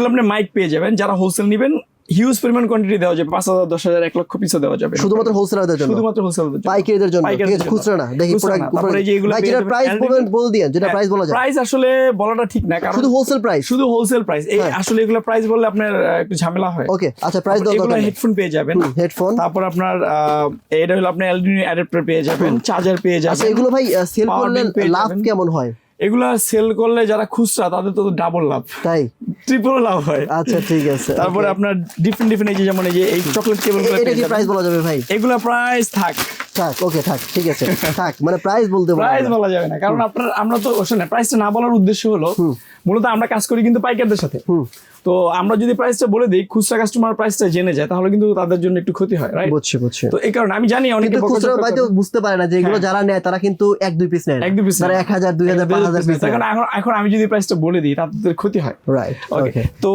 আপনি মাইক পেয়ে যাবেন, যারা হোলসেল নেবেন হিউজ পরিমাণ কোয়ান্টিটি দেওয়া যাবে, 5,000 10,000 1 লক্ষ পিসও দেওয়া যাবে শুধুমাত্র হোলসেলারদের জন্য, শুধুমাত্র হোলসেলারদের জন্য, পাইকারিদের জন্য, ঠিক আছে, খুচরা না। দেখি তারপরে যে এগুলো প্রাইস বলে দিয়েন, যেটা প্রাইস বলা যায়। প্রাইস আসলে বলাটা ঠিক না, কারণ শুধু হোলসেল প্রাইস, শুধু হোলসেল প্রাইস। এই আসলে এগুলো প্রাইস বললে আপনার একটু ঝামেলা হয়। ওকে, আচ্ছা প্রাইস দাও। এগুলো হেডফোন পেয়ে যাবেন, হেডফোন, তারপর আপনার এটা হলো আপনার এলইডি অ্যাডাপ্টার পেয়ে যাবেন, চার্জার পেয়ে যাবেন। আচ্ছা এগুলো ভাই সেল করলে লাভ কেমন হয়? এগুলা সেল করলে যারা খুচরা তাদের তো ডাবল লাভ, তাই ট্রিপল লাভ হয়। আচ্ছা ঠিক আছে। তারপরে আপনার ডিফারেন্ট এই যে যেমন এই চকলেট কেবল গুলো, এটা কি প্রাইস বলা যাবে ভাই? এগুলা প্রাইস থাক, ওকে থাক, ঠিক আছে থাক, মানে প্রাইস বলতে প্রাইস বলা যাবে না, কারণ আমরা তো শুনে প্রাইসটা না বলার উদ্দেশ্য হলো মূলত আমরা কাজ করি কিন্তু পাইকারদের সাথে। তো আমরা যদি প্রাইসটা বলে দিই, খুচরা কাস্টমার প্রাইসটা জেনে যায়, তাহলে কিন্তু তাদের জন্য একটু ক্ষতি হয়, রাইট? বুঝছি। তো এই কারণে আমি জানি অনেকে খুচরা হয়তো বুঝতে পারে না যে এগুলো যারা নেয় তারা কিন্তু 1-2 পিস নেয়, 1-2 পিস, তারা 1000 2000 5000 পিস। এখন আমি যদি প্রাইসটা বলে দিই তাদের ক্ষতি হয়, রাইট? ওকে। তো